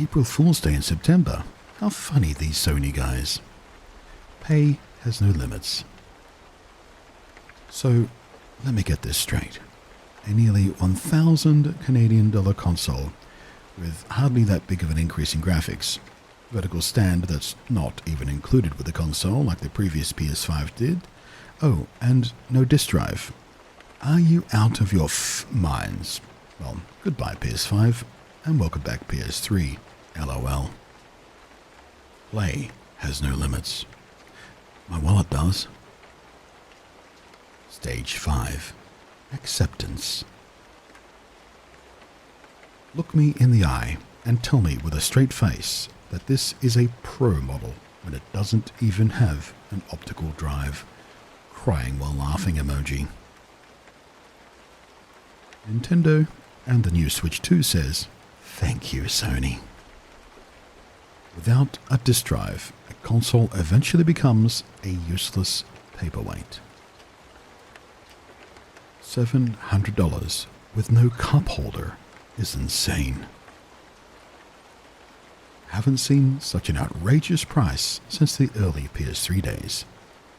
April Fool's Day in September. How funny, these Sony guys. Pay has no limits. So, let me get this straight. A nearly 1,000 Canadian dollar console with hardly that big of an increase in graphics, vertical stand that's not even included with the console like the previous PS5 did, oh, and no disk drive. Are you out of your minds? Well, goodbye PS5, and welcome back PS3, LOL. Play has no limits. My wallet does. Stage 5. Acceptance. Look me in the eye and tell me with a straight face that this is a Pro model when it doesn't even have an optical drive. Crying while laughing emoji. Nintendo and the new Switch 2 says, "Thank you, Sony." Without a disk drive, a console eventually becomes a useless paperweight. $700 with no cup holder is insane. Haven't seen such an outrageous price since the early PS3 days.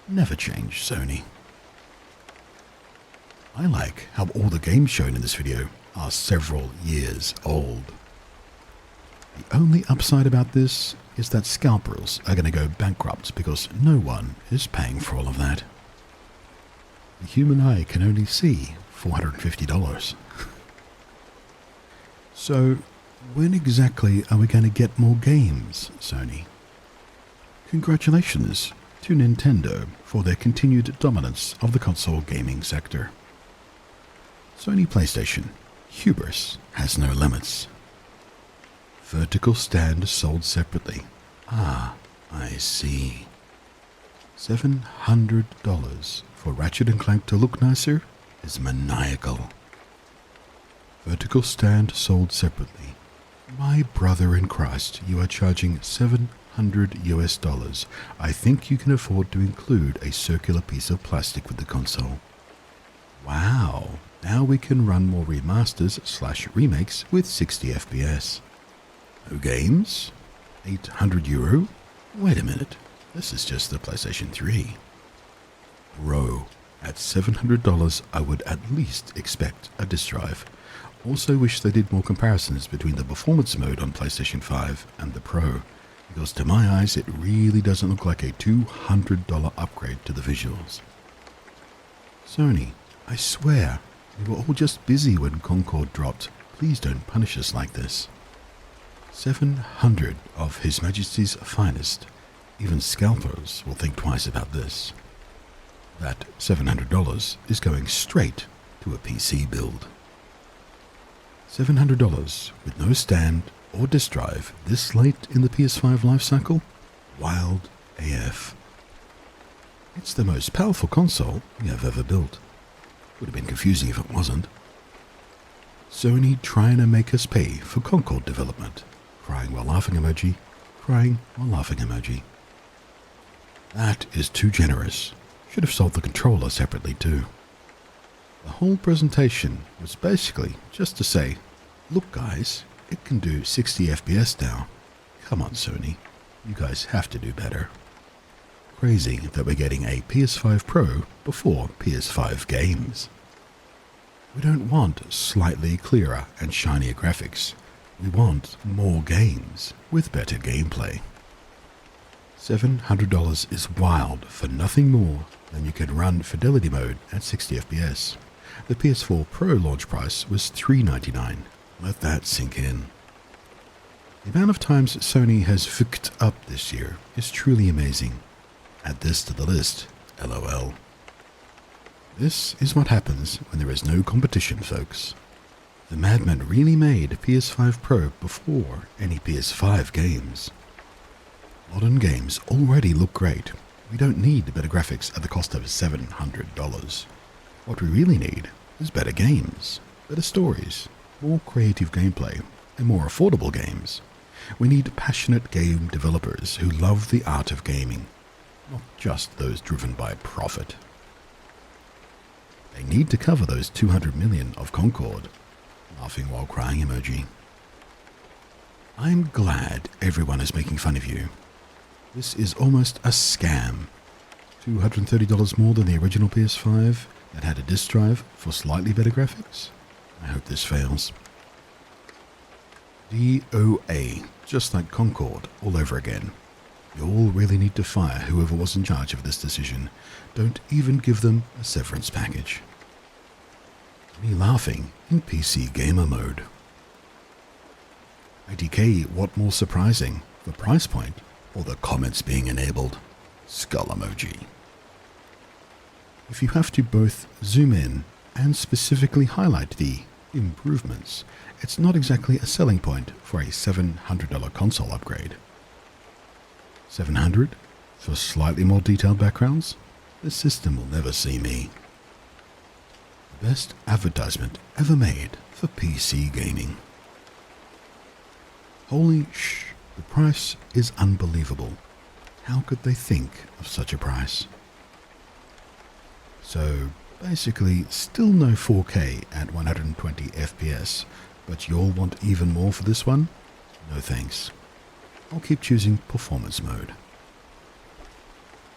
Never change, Sony. I like how all the games shown in this video are several years old. The only upside about this is that scalpers are going to go bankrupt because no one is paying for all of that. The human eye can only see $450. So, when exactly are we going to get more games, Sony? Congratulations to Nintendo for their continued dominance of the console gaming sector. Sony Playstation, hubris has no limits. Vertical stand sold separately. Ah, I see. $700 for Ratchet & Clank to look nicer is maniacal. Vertical stand sold separately. My brother in Christ, you are charging $700 US. I think you can afford to include a circular piece of plastic with the console. Wow, now we can run more remasters/remakes with 60 FPS. No games? €800? Wait a minute, this is just the PlayStation 3. Bro, at $700 I would at least expect a disk drive. Also wish they did more comparisons between the performance mode on PlayStation 5 and the Pro, because to my eyes it really doesn't look like a $200 upgrade to the visuals. Sony, I swear, we were all just busy when Concord dropped. Please don't punish us like this. 700 of His Majesty's finest. Even scalpers will think twice about this. That $700 is going straight to a PC build. $700 with no stand or disk drive this late in the PS5 lifecycle? Wild AF. It's the most powerful console we have ever built. Would have been confusing if it wasn't. Sony trying to make us pay for Concord development. Crying while laughing emoji. Crying while laughing emoji. That is too generous. Should have sold the controller separately too. The whole presentation was basically just to say, look guys, it can do 60 FPS now. Come on Sony, you guys have to do better. Crazy that we're getting a PS5 Pro before PS5 games. We don't want slightly clearer and shinier graphics. We want more games with better gameplay. $700 is wild for nothing more than you can run fidelity mode at 60 FPS. The PS4 Pro launch price was $399. Let that sink in. The amount of times Sony has fucked up this year is truly amazing. Add this to the list, LOL. This is what happens when there is no competition, folks. The madman really made a PS5 Pro before any PS5 games. Modern games already look great. We don't need better graphics at the cost of $700. What we really need is better games, better stories, more creative gameplay, and more affordable games. We need passionate game developers who love the art of gaming, not just those driven by profit. They need to cover those 200 million of Concord. Laughing while crying emoji. I'm glad everyone is making fun of you. This is almost a scam. $230 more than the original PS5 that had a disk drive for slightly better graphics? I hope this fails. DOA, just like Concord, all over again. You all really need to fire whoever was in charge of this decision. Don't even give them a severance package. Me laughing in PC gamer mode. IDK, what more surprising, the price point or the comments being enabled? Skull emoji. If you have to both zoom in and specifically highlight the improvements, it's not exactly a selling point for a $700 console upgrade. $700 for slightly more detailed backgrounds? This system will never see me. The best advertisement ever made for PC gaming. Holy sh! The price is unbelievable. How could they think of such a price? So, basically, still no 4K at 120 FPS, but you'll want even more for this one? No thanks. I'll keep choosing performance mode.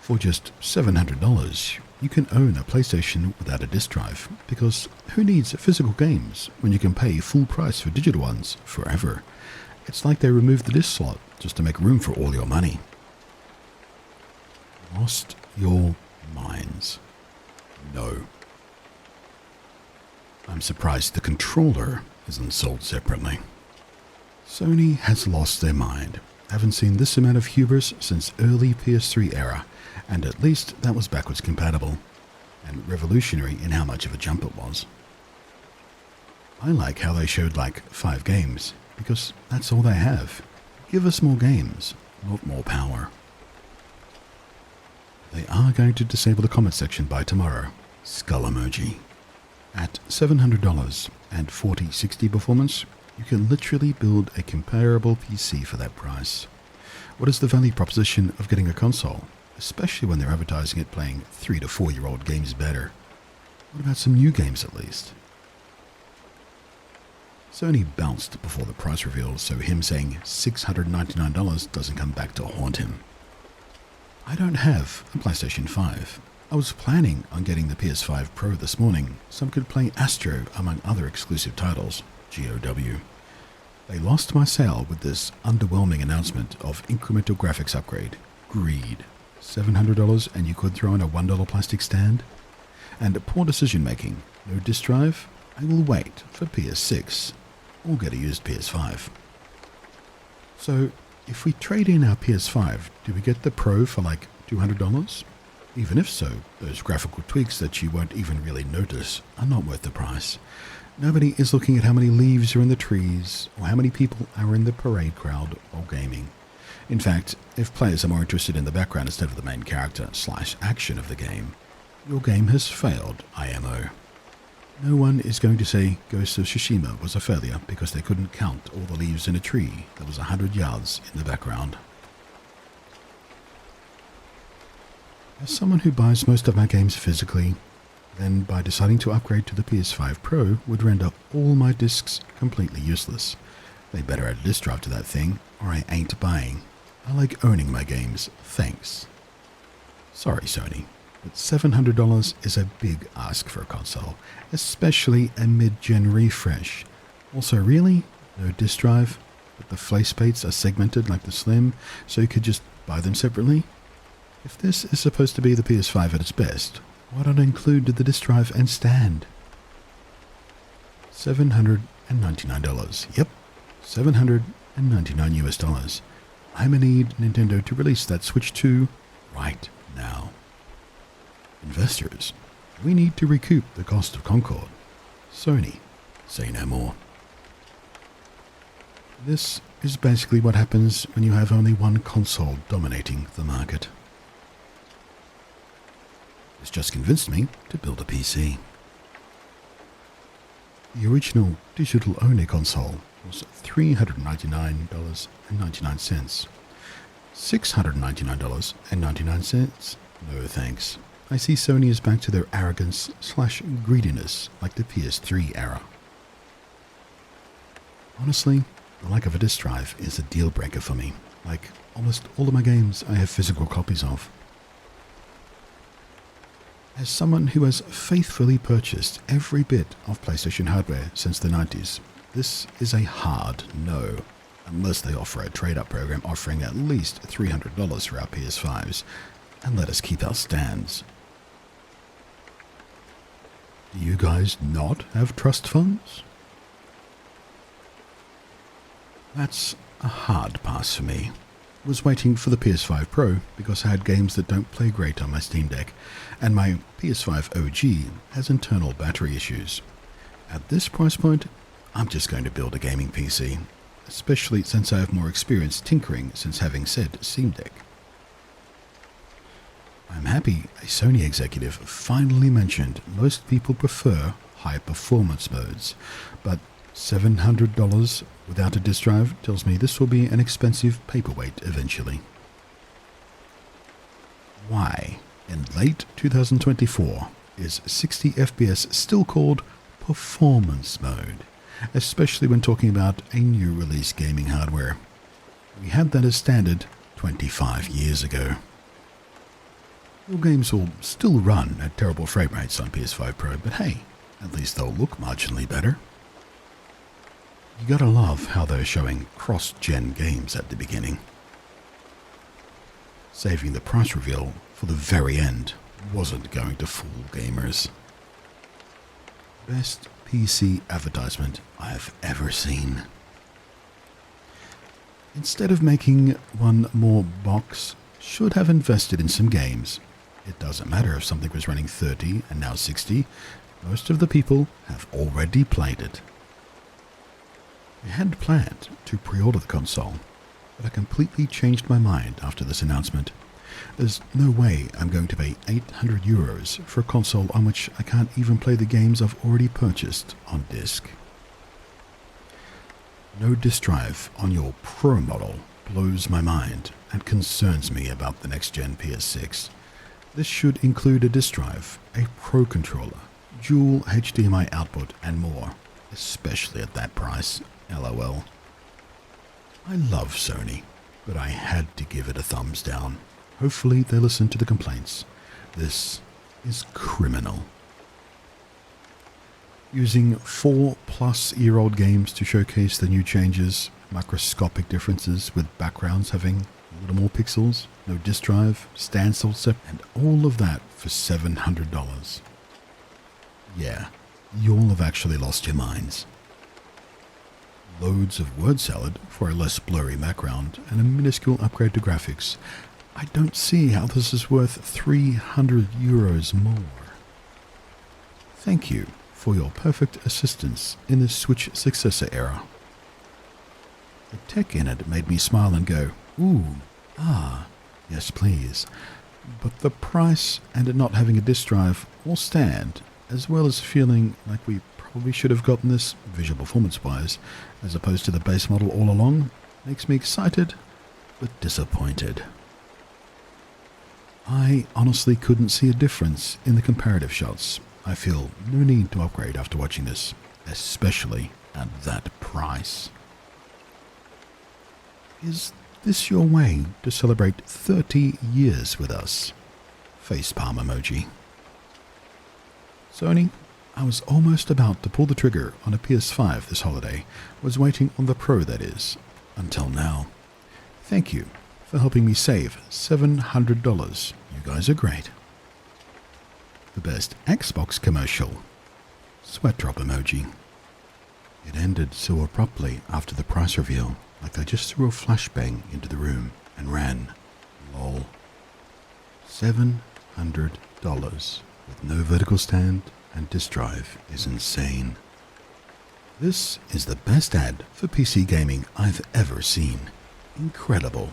For just $700, you can own a PlayStation without a disc drive, because who needs physical games when you can pay full price for digital ones forever? It's like they removed the disc slot just to make room for all your money. Lost your minds. No. I'm surprised the controller isn't sold separately. Sony has lost their mind. Haven't seen this amount of hubris since early PS3 era, and at least that was backwards compatible, and revolutionary in how much of a jump it was. I like how they showed like 5 games, because that's all they have. Give us more games, not more power. They are going to disable the comment section by tomorrow. Skull emoji. At $700 and 4060 performance, you can literally build a comparable PC for that price. What is the value proposition of getting a console, especially when they're advertising it playing 3 to 4 year old games better? What about some new games at least? Sony bounced before the price reveal, so him saying $699 doesn't come back to haunt him. I don't have a PlayStation 5. I was planning on getting the PS5 Pro this morning so I could play Astro among other exclusive titles, GOW. They lost my sale with this underwhelming announcement of incremental graphics upgrade. Greed. $700 and you could throw in a $1 plastic stand? And poor decision making. No disc drive? I will wait for PS6 or get a used PS5. So, if we trade in our PS5, do we get the Pro for like $200? Even if so, those graphical tweaks that you won't even really notice are not worth the price. Nobody is looking at how many leaves are in the trees or how many people are in the parade crowd while gaming. In fact, if players are more interested in the background instead of the main character / action of the game, your game has failed IMO. No one is going to say Ghost of Tsushima was a failure because they couldn't count all the leaves in a tree that was 100 yards in the background. As someone who buys most of my games physically, then by deciding to upgrade to the PS5 Pro would render all my discs completely useless. They better add a disc drive to that thing, or I ain't buying. I like owning my games, thanks. Sorry Sony, but $700 is a big ask for a console, especially a mid-gen refresh. Also really, no disc drive, but the faceplates are segmented like the Slim, so you could just buy them separately? If this is supposed to be the PS5 at its best, why not include the disc drive and stand? $799. Yep, $799 US. I'ma need Nintendo to release that Switch 2 right now. Investors, we need to recoup the cost of Concord. Sony, say no more. This is basically what happens when you have only one console dominating the market. It's just convinced me to build a PC. The original digital-only console was $399.99. $699.99? No thanks. I see Sony is back to their arrogance / greediness like the PS3 era. Honestly, The lack of a disk drive is a deal breaker for me. Like almost all of my games I have physical copies of. As someone who has faithfully purchased every bit of PlayStation hardware since the 90s, this is a hard no, unless they offer a trade-up program offering at least $300 for our PS5s, and let us keep our stands. Do you guys not have trust funds? That's a hard pass for me. I was waiting for the PS5 Pro because I had games that don't play great on my Steam Deck, and my PS5 OG has internal battery issues. At this price point, I'm just going to build a gaming PC, especially since I have more experience tinkering since having said Steam Deck. I'm happy a Sony executive finally mentioned most people prefer high performance modes, but $700 without a disk drive tells me this will be an expensive paperweight eventually. Why, in late 2024, is 60 FPS still called performance mode, especially when talking about a new release gaming hardware? We had that as standard 25 years ago. Your games will still run at terrible frame rates on PS5 Pro, but hey, at least they'll look marginally better. You gotta love how they're showing cross-gen games at the beginning. Saving the price reveal for the very end wasn't going to fool gamers. Best PC advertisement I've ever seen. Instead of making one more box, should have invested in some games. It doesn't matter if something was running 30 and now 60, most of the people have already played it. I had planned to pre-order the console, but I completely changed my mind after this announcement. There's no way I'm going to pay €800 for a console on which I can't even play the games I've already purchased on disc. No disk drive on your Pro model blows my mind and concerns me about the next-gen PS6. This should include a disk drive, a Pro controller, dual HDMI output, and more, especially at that price. LOL. I love Sony, but I had to give it a thumbs down. Hopefully they listen to the complaints. This is criminal. Using 4-plus-year-old games to showcase the new changes, microscopic differences with backgrounds having a little more pixels, no disk drive, standstill step, and all of that for $700. Yeah, you all have actually lost your minds. Loads of word salad for a less blurry background and a minuscule upgrade to graphics. I don't see how this is worth €300 more. Thank you for your perfect assistance in the Switch successor era. The tech in it made me smile and go, ooh, ah, yes please. But the price and it not having a disk drive all stand, as well as feeling like we probably should have gotten this visual performance-wise, as opposed to the base model all along, makes me excited, but disappointed. I honestly couldn't see a difference in the comparative shots. I feel no need to upgrade after watching this, especially at that price. Is this your way to celebrate 30 years with us? Facepalm emoji. Sony, I was almost about to pull the trigger on a PS5 this holiday, was waiting on the Pro that is, until now. Thank you for helping me save $700. You guys are great. The best Xbox commercial. Sweat drop emoji. It ended so abruptly after the price reveal, like I just threw a flashbang into the room and ran. Lol. $700 with no vertical stand and disk drive is insane. This is the best ad for PC gaming I've ever seen. Incredible.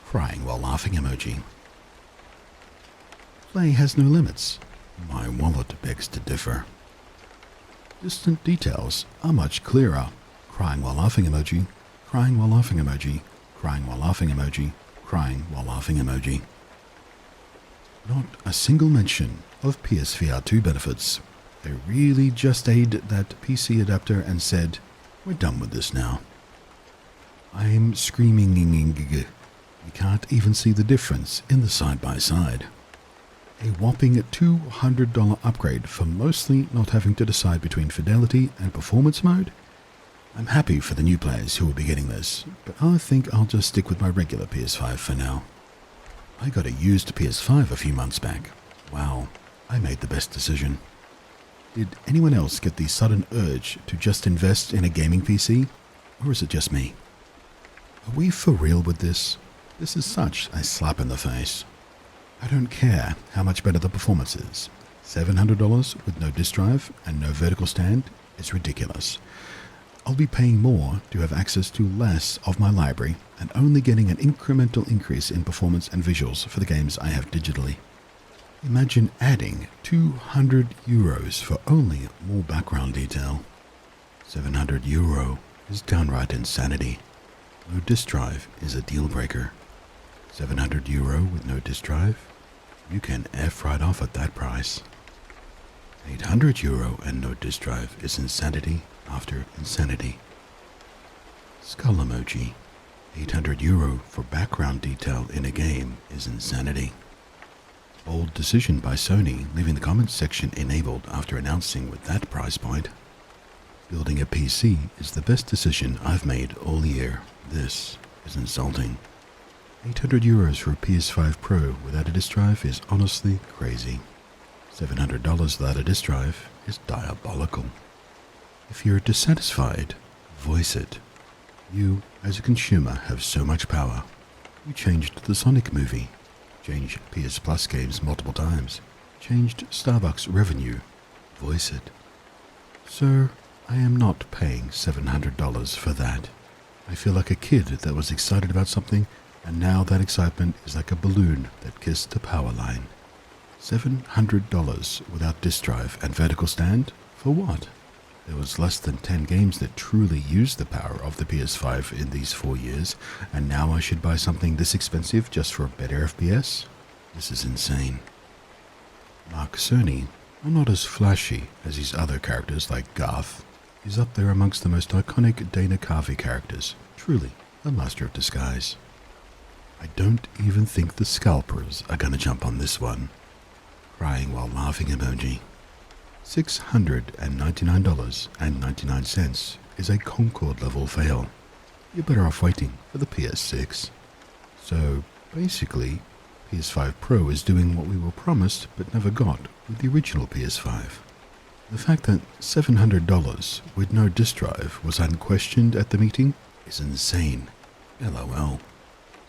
Crying while laughing emoji. Play has no limits. My wallet begs to differ. Distant details are much clearer. Crying while laughing emoji. Crying while laughing emoji. Crying while laughing emoji. Crying while laughing emoji. Not a single mention of PSVR 2 benefits. They really just aided that PC adapter and said, we're done with this now. I'm screaming. You can't even see the difference in the side-by-side. A whopping $200 upgrade for mostly not having to decide between fidelity and performance mode? I'm happy for the new players who will be getting this, but I think I'll just stick with my regular PS5 for now. I got a used PS5 a few months back. Wow, I made the best decision. Did anyone else get the sudden urge to just invest in a gaming PC? Or is it just me? Are we for real with this? This is such a slap in the face. I don't care how much better the performance is. $700 with no disk drive and no vertical stand is ridiculous. I'll be paying more to have access to less of my library and only getting an incremental increase in performance and visuals for the games I have digitally. Imagine adding €200 for only more background detail. €700 is downright insanity. No disk drive is a deal breaker. €700 with no disk drive? You can F right off at that price. €800 and no disk drive is insanity after insanity. Skull emoji. €800 for background detail in a game is insanity. Bold decision by Sony, leaving the comments section enabled after announcing with that price point. Building a PC is the best decision I've made all year. This is insulting. €800 for a PS5 Pro without a disk drive is honestly crazy. $700 without a disk drive is diabolical. If you're dissatisfied, voice it. You, as a consumer, have so much power. You changed the Sonic movie, changed PS Plus games multiple times, changed Starbucks revenue. Voice it. Sir, I am not paying $700 for that. I feel like a kid that was excited about something, and now that excitement is like a balloon that kissed a power line. $700 without disk drive and vertical stand? For what? There was less than 10 games that truly used the power of the PS5 in these 4 years, and now I should buy something this expensive just for a better FPS? This is insane. Mark Cerny, while not as flashy as his other characters like Garth, is up there amongst the most iconic Dana Carvey characters. Truly, a master of disguise. I don't even think the scalpers are gonna jump on this one. Crying while laughing emoji. $699.99 is a Concord level fail. You're better off waiting for the PS6. So, basically, PS5 Pro is doing what we were promised but never got with the original PS5. The fact that $700 with no disk drive was unquestioned at the meeting is insane. LOL.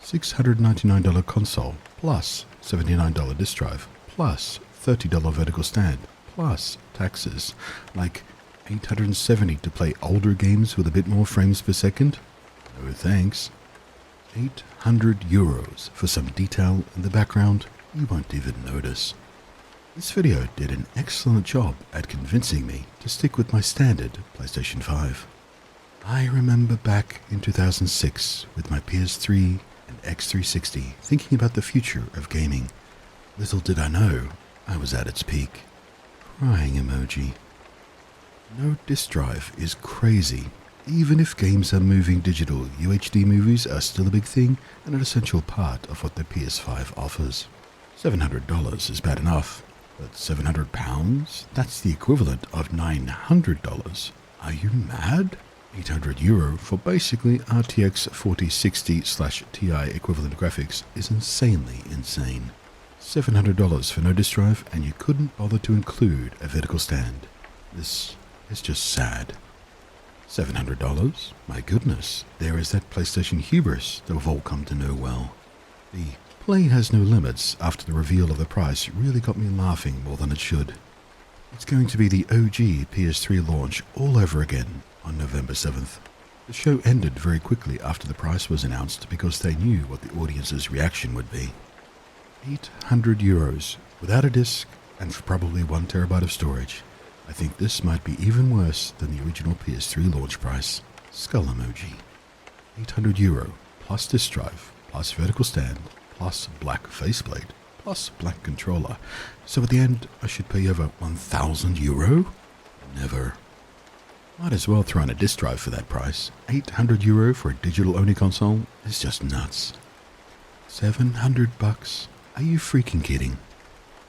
$699 console plus $79 disk drive plus $30 vertical stand plus taxes, like $870 to play older games with a bit more frames per second? No thanks. €800 for some detail in the background you won't even notice. This video did an excellent job at convincing me to stick with my standard PlayStation 5. I remember back in 2006 with my PS3 and X360 thinking about the future of gaming. Little did I know I was at its peak. Crying emoji. No disk drive is crazy. Even if games are moving digital, UHD movies are still a big thing and an essential part of what the PS5 offers. $700 is bad enough, but £700? That's the equivalent of $900. Are you mad? €800 for basically RTX 4060/Ti equivalent graphics is insanely insane. $700 for no disk drive, and you couldn't bother to include a vertical stand. This is just sad. $700? My goodness, there is that PlayStation hubris that we've all come to know well. The play has no limits after the reveal of the price really got me laughing more than it should. It's going to be the OG PS3 launch all over again on November 7th. The show ended very quickly after the price was announced because they knew what the audience's reaction would be. €800 without a disc and for probably 1 terabyte of storage. I think this might be even worse than the original PS3 launch price. Skull emoji. €800 plus disk drive plus vertical stand plus black faceplate plus black controller. So at the end I should pay over €1,000? Never. Might as well throw in a disk drive for that price. €800 for a digital-only console is just nuts. $700? Are you freaking kidding?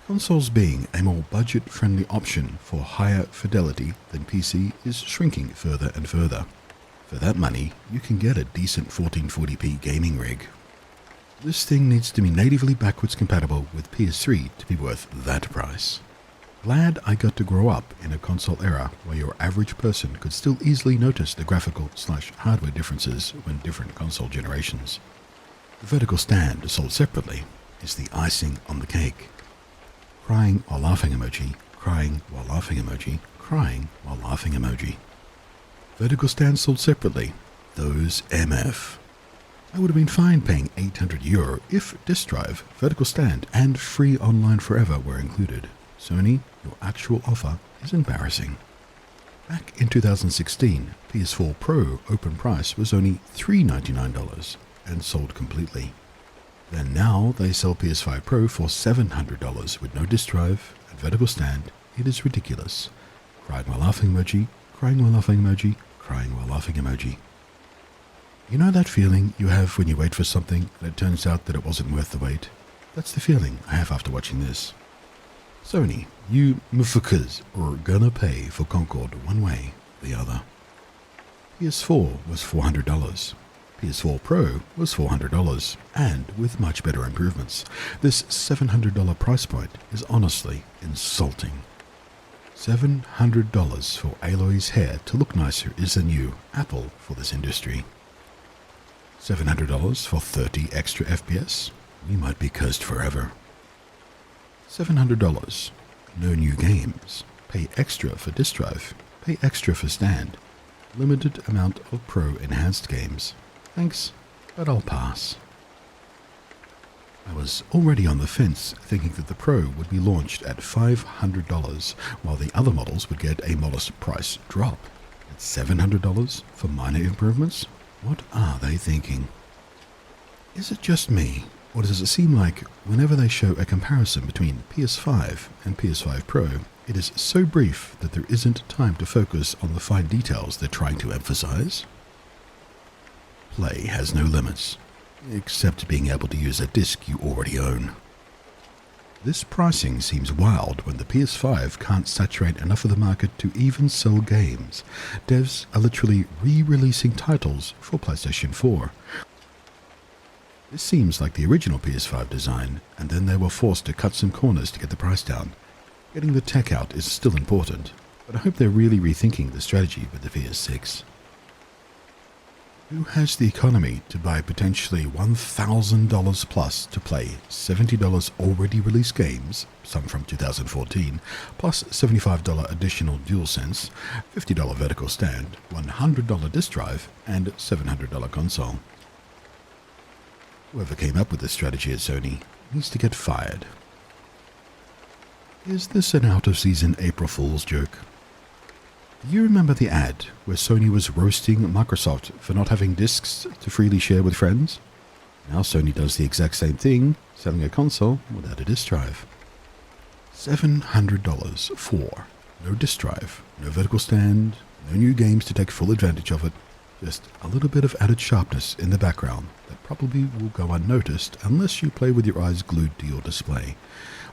Consoles being a more budget-friendly option for higher fidelity than PC is shrinking further and further. For that money, you can get a decent 1440p gaming rig. This thing needs to be natively backwards compatible with PS3 to be worth that price. Glad I got to grow up in a console era where your average person could still easily notice the graphical/hardware differences when different console generations. The vertical stand sold separately is the icing on the cake. Crying while laughing emoji, crying while laughing emoji, crying while laughing emoji. Vertical stand sold separately. Those MF. I would have been fine paying €800 if disk drive, vertical stand, and free online forever were included. Sony, your actual offer is embarrassing. Back in 2016, PS4 Pro open price was only $399 and sold completely. Then now they sell PS5 Pro for $700 with no disk drive and vertical stand. It is ridiculous. Crying while laughing emoji, crying while laughing emoji, crying while laughing emoji. You know that feeling you have when you wait for something and it turns out that it wasn't worth the wait? That's the feeling I have after watching this. Sony, you motherfuckers are gonna pay for Concord one way or the other. PS4 was $400. PS4 Pro was $400, and with much better improvements. This $700 price point is honestly insulting. $700 for Aloy's hair to look nicer is the new Apple for this industry. $700 for 30 extra FPS? You might be cursed forever. $700. No new games. Pay extra for disk drive. Pay extra for stand. Limited amount of Pro enhanced games. Thanks, but I'll pass. I was already on the fence thinking that the Pro would be launched at $500 while the other models would get a modest price drop. At $700 for minor improvements? What are they thinking? Is it just me, or does it seem like whenever they show a comparison between PS5 and PS5 Pro, it is so brief that there isn't time to focus on the fine details they're trying to emphasize? Play has no limits, except being able to use a disc you already own. This pricing seems wild when the PS5 can't saturate enough of the market to even sell games. Devs are literally re-releasing titles for PlayStation 4. This seems like the original PS5 design, and then they were forced to cut some corners to get the price down. Getting the tech out is still important, but I hope they're really rethinking the strategy with the PS6. Who has the economy to buy potentially $1,000 plus to play $70 already released games, some from 2014, plus $75 additional DualSense, $50 vertical stand, $100 disk drive, and $700 console? Whoever came up with this strategy at Sony needs to get fired. Is this an out-of-season April Fool's joke? Do you remember the ad where Sony was roasting Microsoft for not having discs to freely share with friends? Now Sony does the exact same thing, selling a console without a disk drive. $700 for no disk drive, no vertical stand, no new games to take full advantage of it, just a little bit of added sharpness in the background that probably will go unnoticed unless you play with your eyes glued to your display.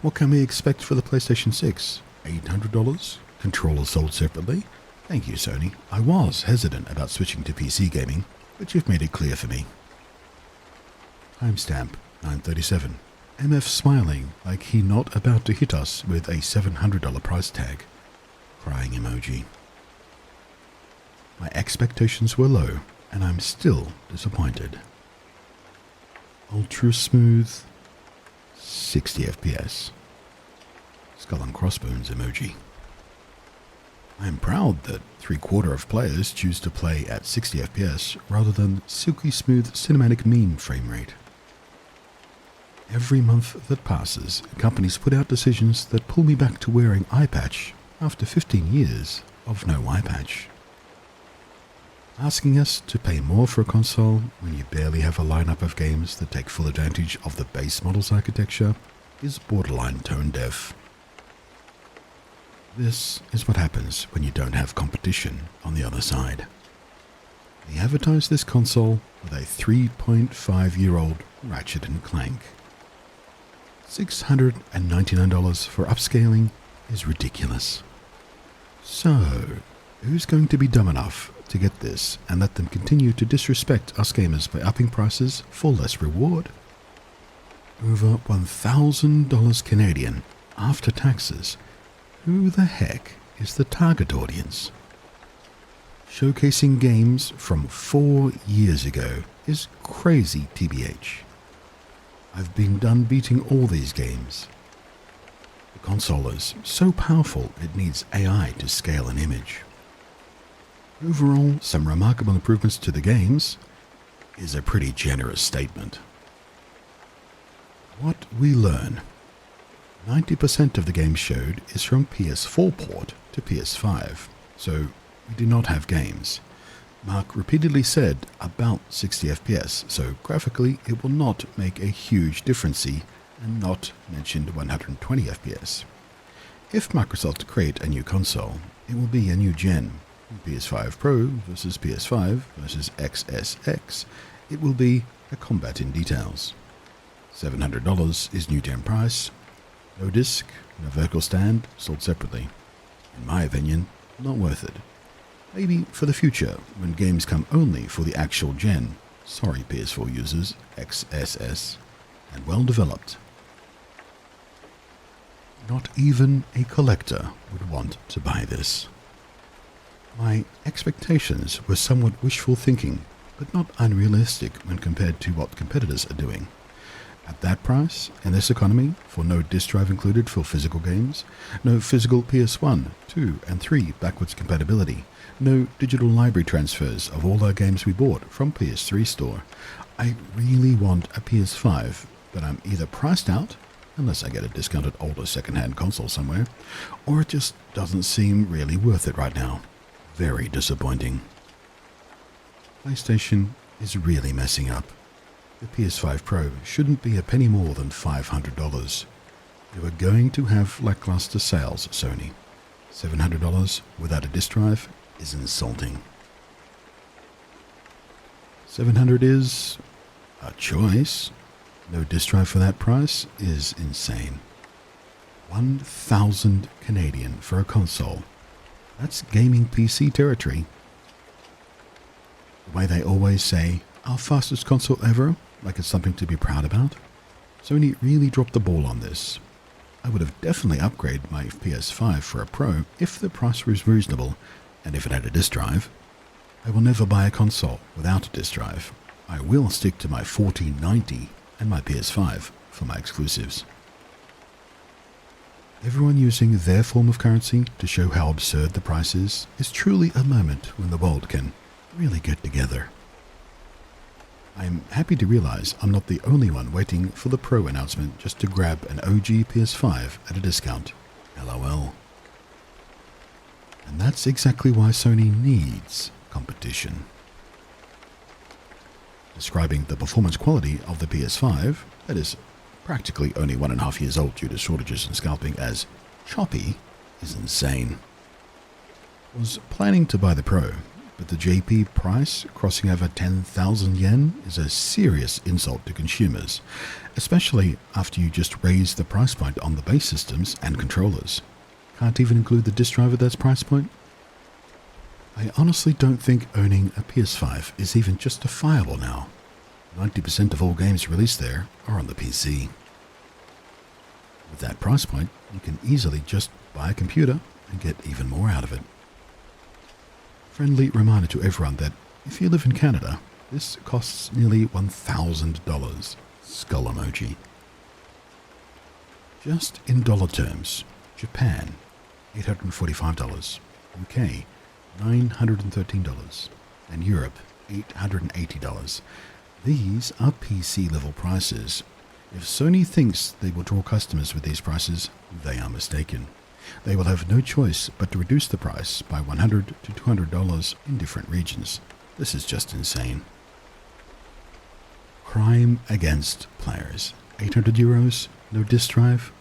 What can we expect for the PlayStation 6? $800? Controllers sold separately? Thank you, Sony. I was hesitant about switching to PC gaming, but you've made it clear for me. Timestamp 9:37. MF smiling like he not about to hit us with a $700 price tag. Crying emoji. My expectations were low, and I'm still disappointed. Ultra smooth. 60 FPS. Skull and crossbones emoji. I am proud that 3/4 of players choose to play at 60 FPS rather than silky smooth cinematic meme frame rate. Every month that passes, companies put out decisions that pull me back to wearing eye patch after 15 years of no eye patch. Asking us to pay more for a console when you barely have a lineup of games that take full advantage of the base model's architecture is borderline tone deaf. This is what happens when you don't have competition on the other side. They advertise this console with a 3.5-year-old Ratchet & Clank. $699 for upscaling is ridiculous. So, who's going to be dumb enough to get this and let them continue to disrespect us gamers by upping prices for less reward? Over $1,000 Canadian after taxes. Who the heck is the target audience? Showcasing games from 4 years ago is crazy TBH. I've been done beating all these games. The console is so powerful it needs AI to scale an image. Overall, some remarkable improvements to the games is a pretty generous statement. What we learn. 90% of the game showed is from PS4 port to PS5, so we do not have games. Mark repeatedly said about 60 FPS, so graphically it will not make a huge difference, and not mentioned 120 FPS. If Microsoft create a new console, it will be a new gen. PS5 Pro versus PS5 versus XSX. It will be a combat in details. $700 is new gen price. No disc, no vertical stand, sold separately. In my opinion, not worth it. Maybe for the future, when games come only for the actual gen, sorry PS4 users, XSS, and well developed. Not even a collector would want to buy this. My expectations were somewhat wishful thinking, but not unrealistic when compared to what competitors are doing. At that price, in this economy, for no disk drive included for physical games, no physical PS1, 2, and 3 backwards compatibility, no digital library transfers of all our games we bought from PS3 store, I really want a PS5, but I'm either priced out, unless I get a discounted older second-hand console somewhere, or it just doesn't seem really worth it right now. Very disappointing. PlayStation is really messing up. The PS5 Pro shouldn't be a penny more than $500. You are going to have lackluster sales, Sony. $700 without a disk drive is insulting. $700 is a choice. No disk drive for that price is insane. 1,000 Canadian for a console. That's gaming PC territory. The way they always say, our fastest console ever, like it's something to be proud about. Sony really dropped the ball on this. I would have definitely upgraded my PS5 for a Pro if the price was reasonable and if it had a disk drive. I will never buy a console without a disk drive. I will stick to my 4090 and my PS5 for my exclusives. Everyone using their form of currency to show how absurd the price is truly a moment when the world can really get together. I'm happy to realize I'm not the only one waiting for the Pro announcement just to grab an OG PS5 at a discount. LOL. And that's exactly why Sony needs competition. Describing the performance quality of the PS5, that is practically only 1.5 years old due to shortages and scalping, as choppy, is insane. Was planning to buy the Pro, but the JP price crossing over 10,000 yen is a serious insult to consumers, especially after you just raise the price point on the base systems and controllers. Can't even include the disk drive at that price point? I honestly don't think owning a PS5 is even justifiable now. 90% of all games released there are on the PC. With that price point, you can easily just buy a computer and get even more out of it. Friendly reminder to everyone that if you live in Canada, this costs nearly $1,000. Skull emoji. Just in dollar terms, Japan, $845, UK, $913, and Europe, $880. These are PC level prices. If Sony thinks they will draw customers with these prices, they are mistaken. They will have no choice but to reduce the price by $100 to $200 in different regions. This is just insane. Crime against players. €800, no disk drive.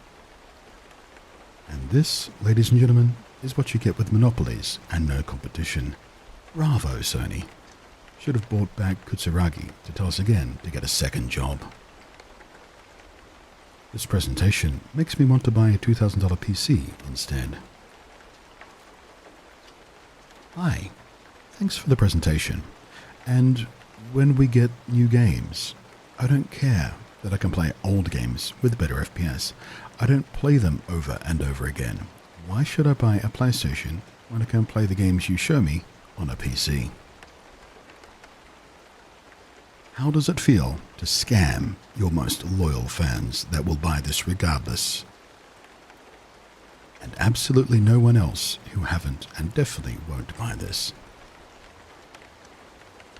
And this, ladies and gentlemen, is what you get with monopolies and no competition. Bravo, Sony. Should have brought back Kutsuragi to tell us again to get a second job. This presentation makes me want to buy a $2,000 PC instead. Hi, thanks for the presentation. And when we get new games, I don't care that I can play old games with better FPS. I don't play them over and over again. Why should I buy a PlayStation when I can play the games you show me on a PC? How does it feel to scam your most loyal fans that will buy this regardless? And absolutely no one else who haven't and definitely won't buy this.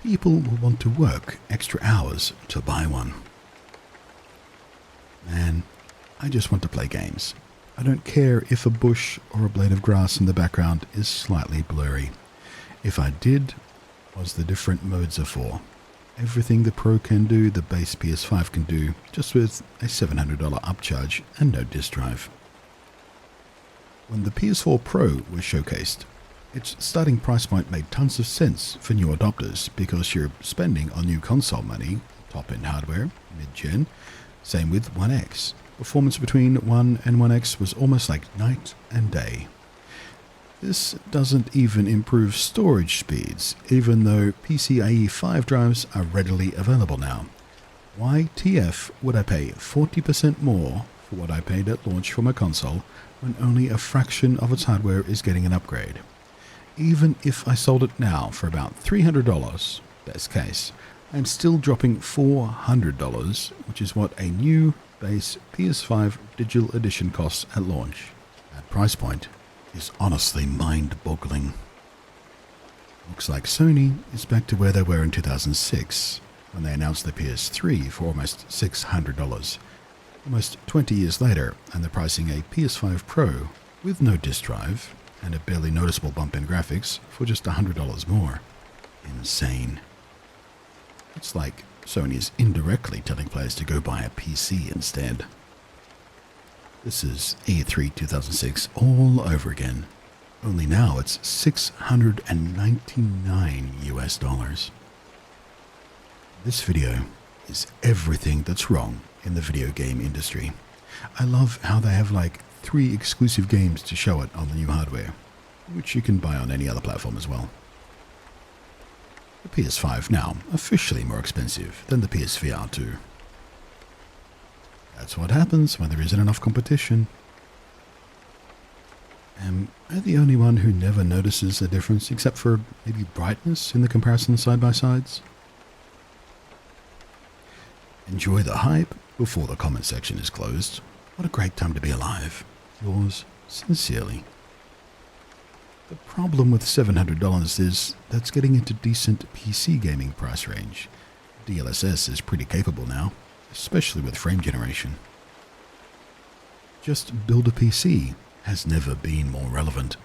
People will want to work extra hours to buy one. Man, I just want to play games. I don't care if a bush or a blade of grass in the background is slightly blurry. If I did, was the different modes are for. Everything the Pro can do, the base PS5 can do, just with a $700 upcharge and no disk drive. When the PS4 Pro was showcased, its starting price point made tons of sense for new adopters because you're spending on new console money, top-end hardware, mid-gen. Same with One X. Performance between 1 and 1X was almost like night and day. This doesn't even improve storage speeds, even though PCIe 5 drives are readily available now. Why TF would I pay 40% more for what I paid at launch for my console when only a fraction of its hardware is getting an upgrade? Even if I sold it now for about $300, best case, I'm still dropping $400, which is what a new base PS5 Digital Edition costs at launch. That price point is honestly mind-boggling. Looks like Sony is back to where they were in 2006, when they announced the PS3 for almost $600. Almost 20 years later, and they're pricing a PS5 Pro with no disk drive and a barely noticeable bump in graphics for just $100 more. Insane. It's like Sony is indirectly telling players to go buy a PC instead. This is E3 2006 all over again. Only now it's $699 US. This video is everything that's wrong in the video game industry. I love how they have like 3 exclusive games to show it on the new hardware, which you can buy on any other platform as well. The PS5 now officially more expensive than the PSVR 2. That's what happens when there isn't enough competition. Am I the only one who never notices a difference except for maybe brightness in the comparison side-by-sides? Enjoy the hype before the comment section is closed. What a great time to be alive. Yours sincerely. The problem with $700 is that's getting into decent PC gaming price range. DLSS is pretty capable now, especially with frame generation. Just build a PC has never been more relevant.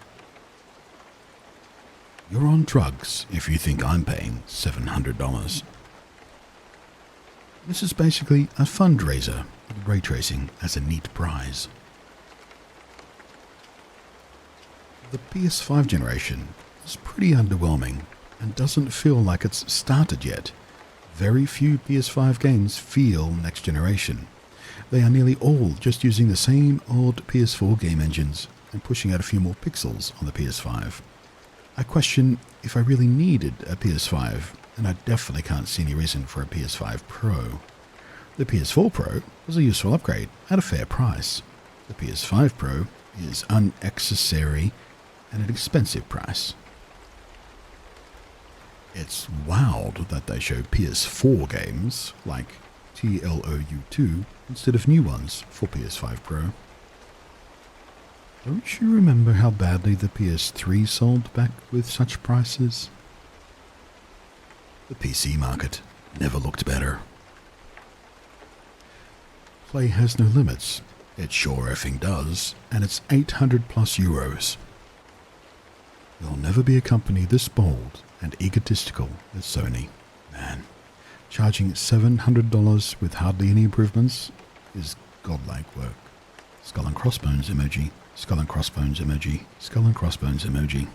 You're on drugs if you think I'm paying $700. This is basically a fundraiser with ray tracing as a neat prize. The PS5 generation is pretty underwhelming and doesn't feel like it's started yet. Very few PS5 games feel next generation. They are nearly all just using the same old PS4 game engines and pushing out a few more pixels on the PS5. I question if I really needed a PS5, and I definitely can't see any reason for a PS5 Pro. The PS4 Pro was a useful upgrade at a fair price. The PS5 Pro is unnecessary and an expensive price. It's wild that they show PS4 games like TLOU2 instead of new ones for PS5 Pro. Don't you remember how badly the PS3 sold back with such prices? The PC market never looked better. Play has no limits. It sure effing does, and it's 800 plus euros. There'll never be a company this bold and egotistical as Sony. Man, charging $700 with hardly any improvements is godlike work. Skull and crossbones emoji. Skull and crossbones emoji. Skull and crossbones emoji.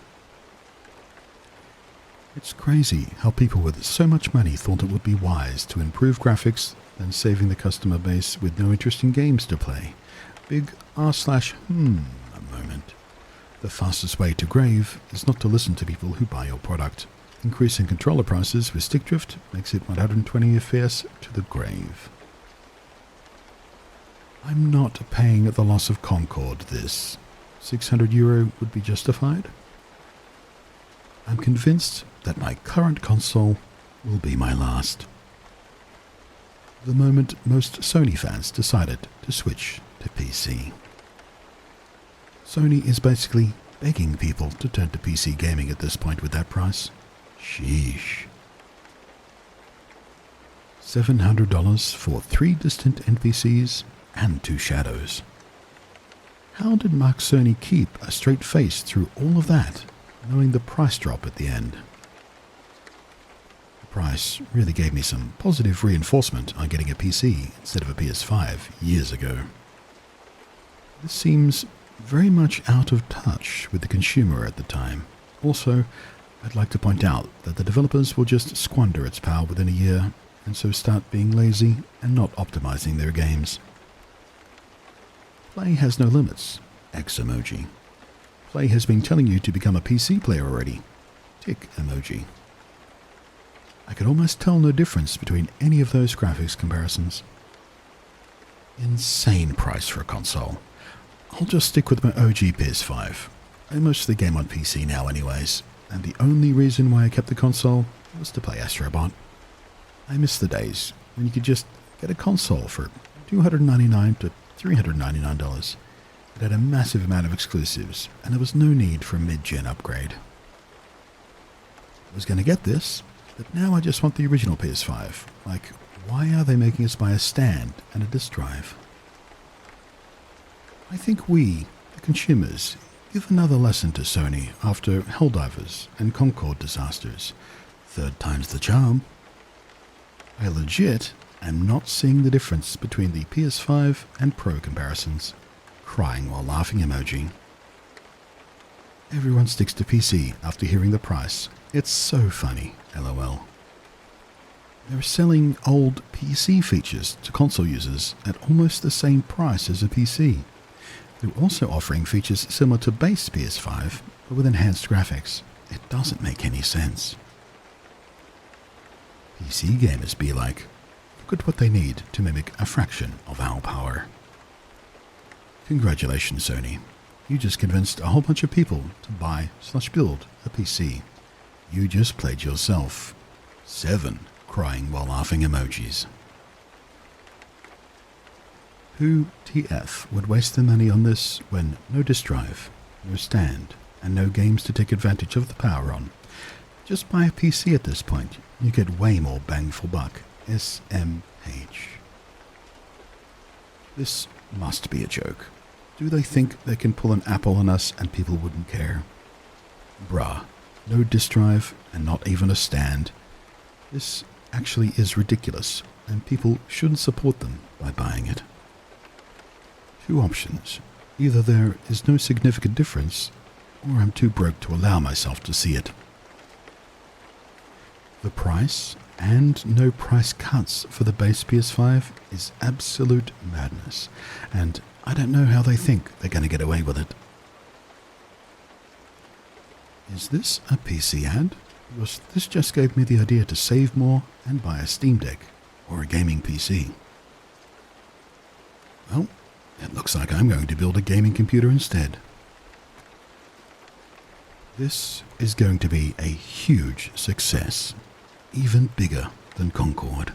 It's crazy how people with so much money thought it would be wise to improve graphics than saving the customer base with no interesting games to play. Big moment. The fastest way to grave is not to listen to people who buy your product. Increasing controller prices with stick drift makes it 120 FPS to the grave. I'm not paying the loss of Concord this. €600 would be justified. I'm convinced that my current console will be my last. The moment most Sony fans decided to switch to PC. Sony is basically begging people to turn to PC gaming at this point with that price. Sheesh. $700 for 3 distant NPCs and 2 shadows. How did Mark Cerny keep a straight face through all of that, knowing the price drop at the end? The price really gave me some positive reinforcement on getting a PC instead of a PS5 years ago. This seems very much out of touch with the consumer at the time. Also, I'd like to point out that the developers will just squander its power within a year, and so start being lazy and not optimizing their games. Play has no limits. X emoji. Play has been telling you to become a PC player already. Tick emoji. I could almost tell no difference between any of those graphics comparisons. Insane price for a console. I'll just stick with my OG PS5. I mostly game on PC now anyways, and the only reason why I kept the console was to play Astrobot. I miss the days when you could just get a console for $299 to $399. It had a massive amount of exclusives, and there was no need for a mid-gen upgrade. I was going to get this, but now I just want the original PS5. Like, why are they making us buy a stand and a disk drive? I think we, the consumers, give another lesson to Sony after Helldivers and Concord disasters. 3rd time's the charm. I legit am not seeing the difference between the PS5 and Pro comparisons. Crying while laughing emoji. Everyone sticks to PC after hearing the price. It's so funny, lol. They're selling old PC features to console users at almost the same price as a PC. They're also offering features similar to base PS5, but with enhanced graphics. It doesn't make any sense. PC gamers be like, look at what they need to mimic a fraction of our power. Congratulations, Sony. You just convinced a whole bunch of people to buy/build a PC. You just played yourself. 7 crying while laughing emojis. Who TF would waste their money on this when no disk drive, no stand, and no games to take advantage of the power on? Just buy a PC at this point. You get way more bang for buck. SMH. This must be a joke. Do they think they can pull an Apple on us and people wouldn't care? Bruh, no disk drive and not even a stand. This actually is ridiculous, and people shouldn't support them by buying it. 2 options. Either there is no significant difference, or I'm too broke to allow myself to see it. The price and no price cuts for the base PS5 is absolute madness, and I don't know how they think they're going to get away with it. Is this a PC ad? Because this just gave me the idea to save more and buy a Steam Deck or a gaming PC. Well, it looks like I'm going to build a gaming computer instead. This is going to be a huge success, even bigger than Concord.